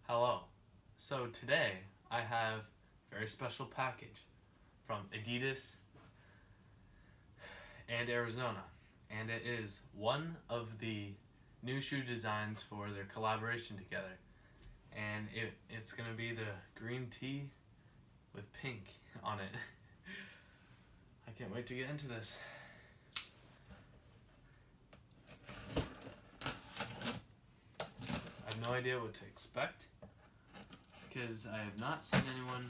Hello. So today I have a very special package from Adidas and AriZona, and it is one of the new shoe designs for their collaboration together, and it's gonna be the green tee with pink on it. I can't wait to get into this. I have no idea what to expect because I have not seen anyone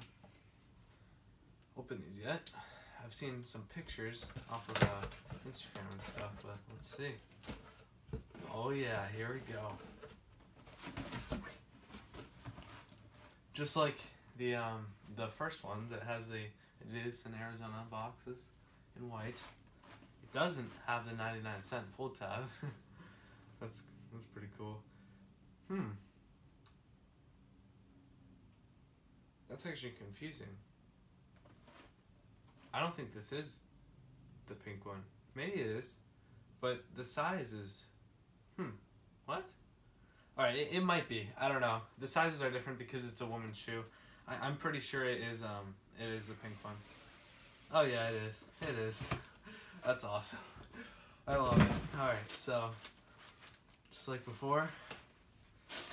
open these yet. I've seen some pictures off of Instagram and stuff, but let's see. Oh yeah, here we go. Just like the first ones, it has the Adidas and AriZona boxes in white. It doesn't have the 99-cent pull tab. That's pretty cool. That's actually confusing. I don't think this is the pink one. Maybe it is, but the size is, what? Alright, it might be. I don't know. The sizes are different because it's a woman's shoe. I'm pretty sure it is the pink one. Oh yeah, it is. It is. That's awesome. I love it. Alright, so, just like before.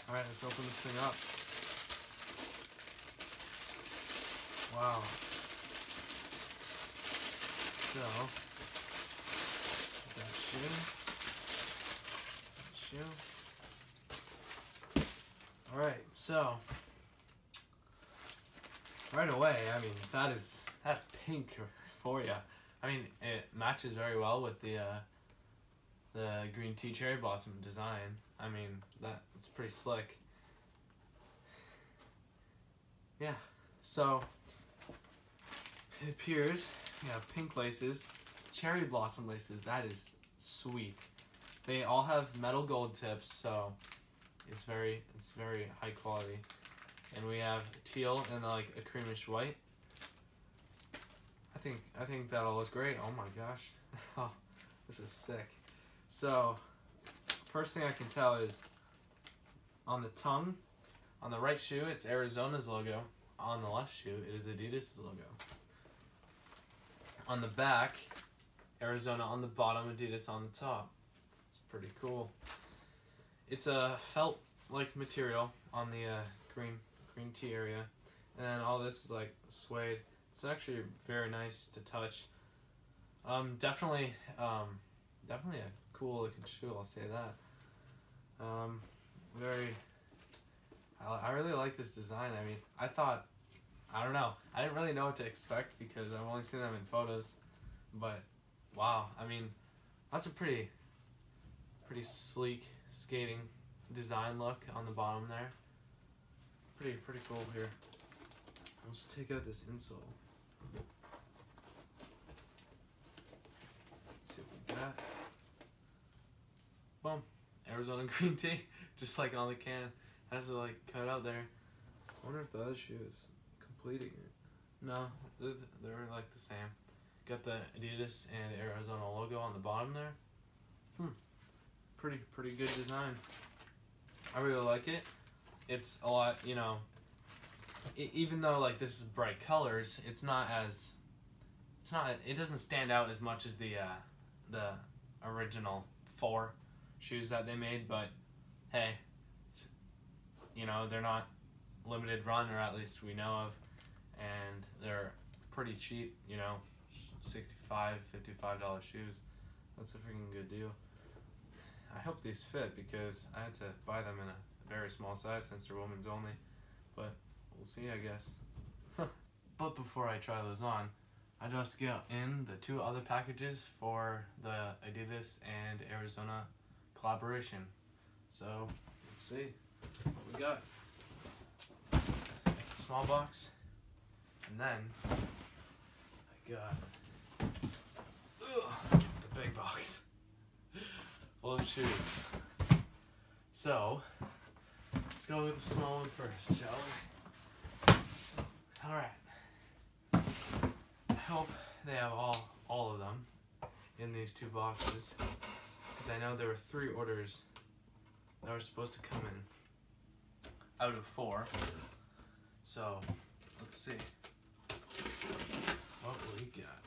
Alright, let's open this thing up. Wow. So, that shoe. Alright, so, right away, I mean, that's pink for you. I mean, it matches very well with the green tea cherry blossom design. I mean, it's pretty slick. Yeah, so it appears you have pink laces, cherry blossom laces. That is sweet. They all have metal gold tips, so it's very high quality. And we have teal and like a creamish white. I think that'll look great. Oh my gosh. Oh, this is sick. So, first thing I can tell is on the tongue, on the right shoe, it's AriZona's logo. On the left shoe, it is Adidas' logo. On the back, AriZona on the bottom, Adidas on the top. It's pretty cool. It's a felt-like material on the green tea area, and then all this is like suede. It's actually very nice to touch. Definitely a cool looking shoe. I'll say that. I really like this design. I mean, I don't know. I didn't really know what to expect because I've only seen them in photos, but wow. I mean, that's a pretty sleek skating design look on the bottom there. Pretty cool here. Let's take out this insole. Let's see what we got. Boom. AriZona green tea, just like on the can. Has it like cut out there. I wonder if the other shoe is completing it. No, they're like the same. Got the Adidas and AriZona logo on the bottom there. Pretty good design. I really like it. It's a lot, you know, even though like this is bright colors, it doesn't stand out as much as the original 4 shoes that they made, but hey, you know, they're not limited run, or at least we know of, and they're pretty cheap, you know, $65, $55 shoes. That's a freaking good deal. I hope these fit because I had to buy them in a very small size since they're women's only, but we'll see, I guess. But before I try those on, I just got in the 2 other packages for the Adidas and AriZona collaboration. So let's see what we got. Small box, and then I got the big box full of shoes. So let's go with the small one first, shall we? Alright. I hope they have all of them in these 2 boxes, because I know there were 3 orders that were supposed to come in. out of 4. So let's see what we got.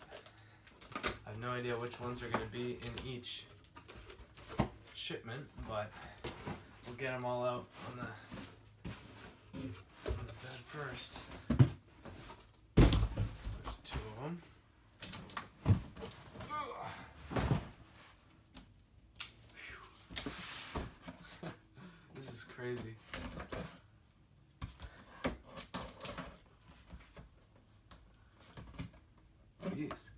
I have no idea which ones are going to be in each shipment, but we'll get them all out on the bed first. So there's 2 of them. This is crazy. Jeez.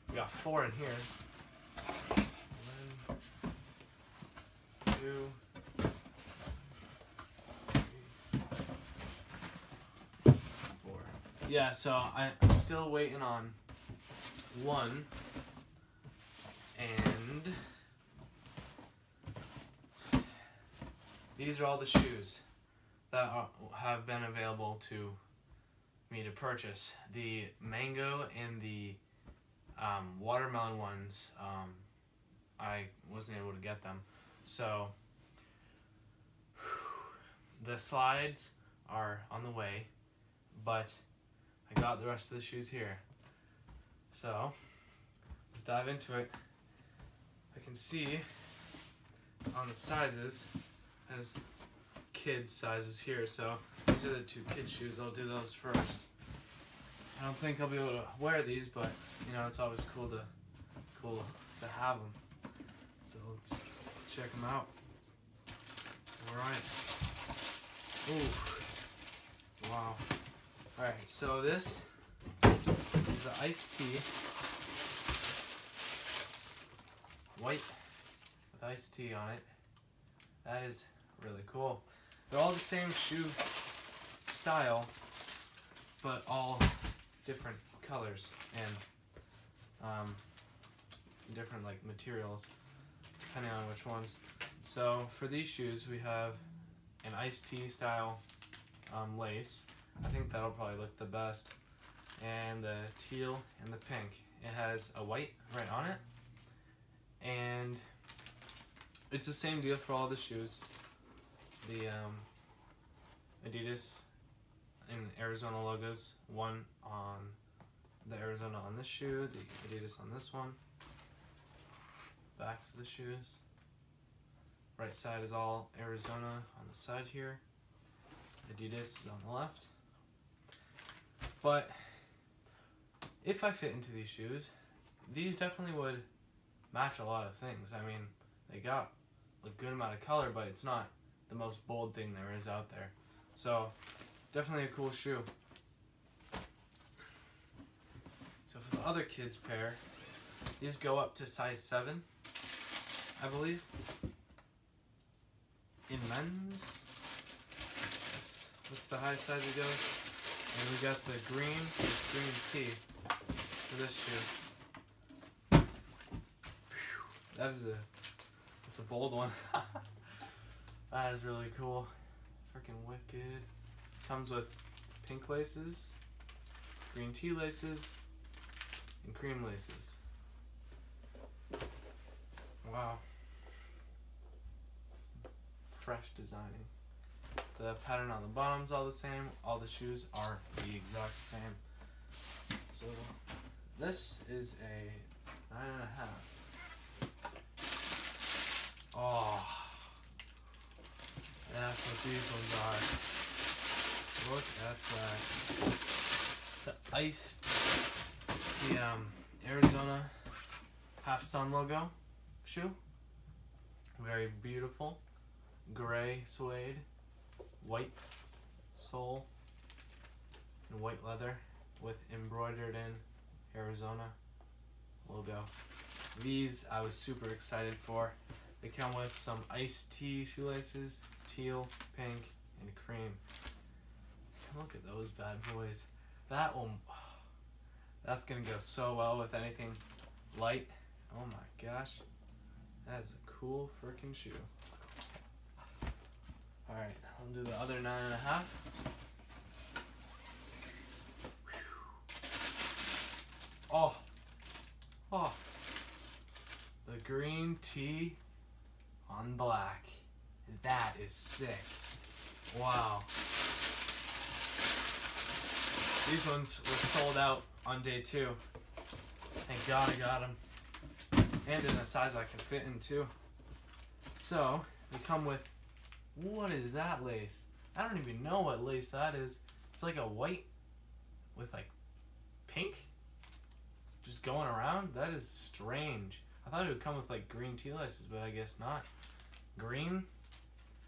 We got 4 in here. 1, 2, 3, 4. Yeah, so I'm still waiting on 1, and these are all the shoes that have been available to me to purchase. The mango and the watermelon ones, I wasn't able to get them. So the slides are on the way, but I got the rest of the shoes here. So let's dive into it. I can see on the sizes as kids sizes here, so these are the 2 kids shoes. I'll do those first. I don't think I'll be able to wear these, but you know, it's always cool to have them. So let's check them out. All right. Ooh. Wow. All right. So this is the iced tea, white with iced tea on it. That is really cool. They're all the same shoe style, but all different colors and different like materials depending on which ones. So for these shoes we have an iced tea style lace. I think that'll probably look the best, and the teal and the pink. It has a white right on it, and it's the same deal for all the shoes. The Adidas and AriZona logos, one on the AriZona on this shoe, the Adidas on this one. Backs of the shoes. Right side is all AriZona on the side here. Adidas is on the left. But if I fit into these shoes, these definitely would match a lot of things. I mean, they got a good amount of color, but it's not the most bold thing there is out there. So definitely a cool shoe. So for the other kids pair, these go up to size 7, I believe. In men's, that's the high size it goes. And we got the green tea for this shoe. That's a bold one. That is really cool. Freaking wicked. Comes with pink laces, green tea laces, and cream laces. Wow. It's fresh designing. The pattern on the bottom's all the same. All the shoes are the exact same. So this is a 9.5. Oh, that's what these ones are. Look at that. The iced, the AriZona Half Sun logo shoe. Very beautiful. Gray suede, white sole, and white leather with embroidered in AriZona logo. These I was super excited for. They come with some iced tea shoelaces, teal, pink, and cream. Look at those bad boys. That one, that's gonna go so well with anything light. Oh my gosh, that is a cool freaking shoe. Alright, I'll do the other 9.5. green tee on black. That is sick. Wow. These ones were sold out on day 2. Thank God I got them. And in a size I can fit in too. So, they come with, what is that lace? I don't even know what lace that is. It's like a white with like pink just going around. That is strange. I thought it would come with like green tea laces, but I guess not. Green,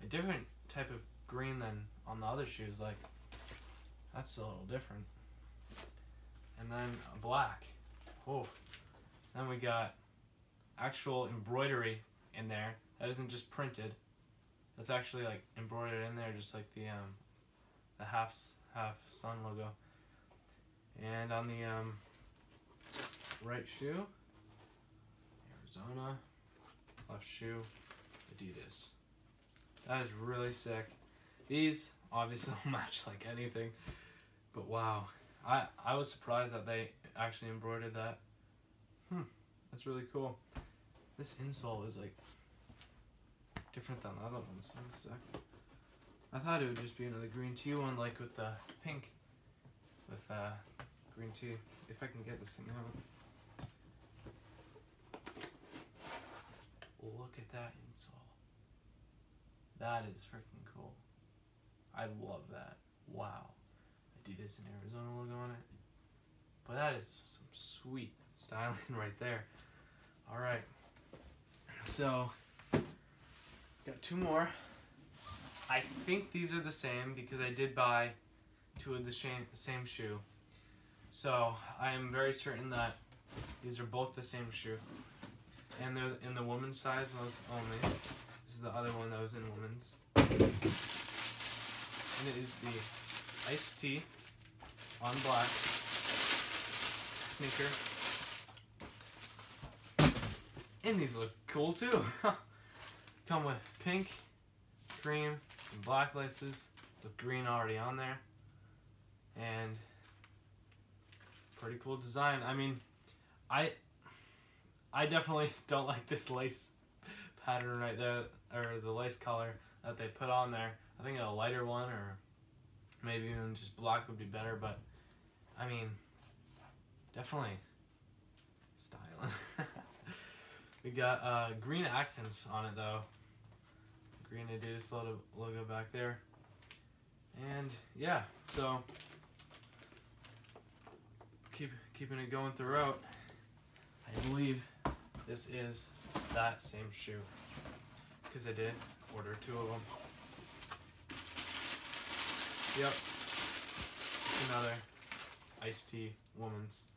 a different type of green than on the other shoes. Like, that's a little different. And then a black. Oh. Then we got actual embroidery in there. That isn't just printed. That's actually like embroidered in there, just like the half sun logo. And on the right shoe, AriZona. Left shoe, Adidas. That is really sick. These obviously don't match like anything, but wow, I was surprised that they actually embroidered that. That's really cool. This insole is like different than the other ones. One sec. I thought it would just be another green tea one, like with the pink, with green tea. If I can get this thing out. Look at that insole. That is freaking cool. I love that. Wow. Adidas and AriZona logo on it. But that is some sweet styling right there. Alright. So, got 2 more. I think these are the same because I did buy 2 of the same shoe. So, I am very certain that these are both the same shoe. And they're in the women's size only. This is the other one that was in women's. And it is the iced tea on black sneaker. And these look cool too. Come with pink, cream, and black laces with green already on there. And pretty cool design. I mean, I definitely don't like this lace pattern right there, or the lace color that they put on there. I think a lighter one or maybe even just black would be better, but I mean, definitely styling. We got green accents on it though. Green Adidas logo back there. And yeah, so keeping it going throughout. I believe this is that same shoe because I did order 2 of them. Yep, it's another iced tea woman's.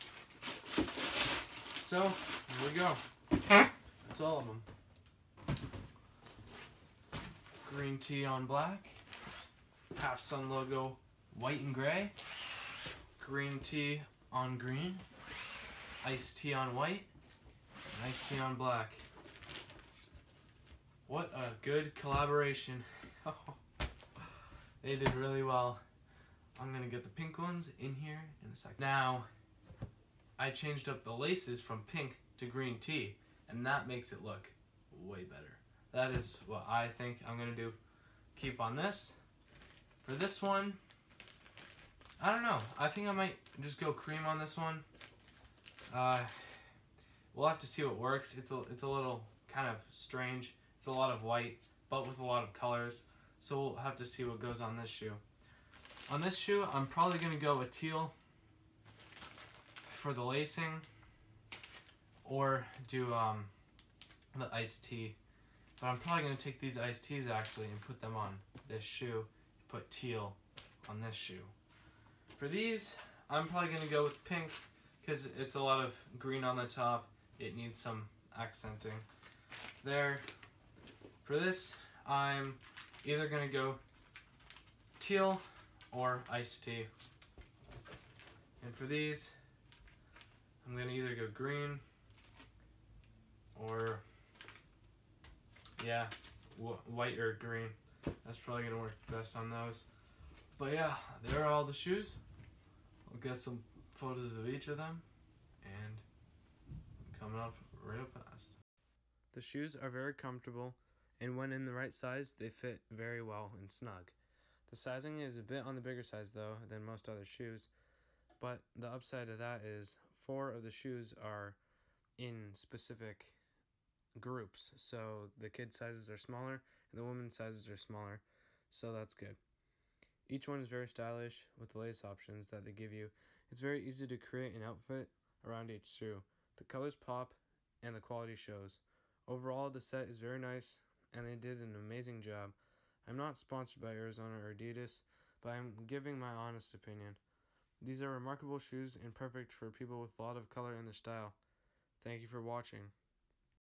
So here we go. That's all of them. Green tea on black, half sun logo white and gray, green tea on green, iced tea on white, and iced tea on black. What a good collaboration. They did really well. I'm gonna get the pink ones in here in a second. Now, I changed up the laces from pink to green tea, and that makes it look way better. That is what I think I'm gonna do. Keep on this. For this one, I don't know. I think I might just go cream on this one. We'll have to see what works. It's a little kind of strange. It's a lot of white, but with a lot of colors. So we'll have to see what goes on this shoe. On this shoe, I'm probably gonna go with teal for the lacing, or do the iced tea. But I'm probably gonna take these iced teas actually and put them on this shoe. Put teal on this shoe. For these, I'm probably gonna go with pink because it's a lot of green on the top. It needs some accenting there. For this, I'm either gonna go teal or iced tea. And for these, I'm gonna either go green or yeah, white or green. That's probably gonna work best on those. But yeah, there are all the shoes. I'll get some photos of each of them, and I'm coming up real fast. The shoes are very comfortable, and when in the right size, they fit very well and snug. The sizing is a bit on the bigger size though than most other shoes, but the upside of that is 4 of the shoes are in specific groups. So the kid sizes are smaller and the women's sizes are smaller, so that's good. Each one is very stylish with the lace options that they give you. It's very easy to create an outfit around each shoe. The colors pop and the quality shows. Overall, the set is very nice and they did an amazing job. I'm not sponsored by AriZona or Adidas, but I'm giving my honest opinion. These are remarkable shoes and perfect for people with a lot of color in their style. Thank you for watching.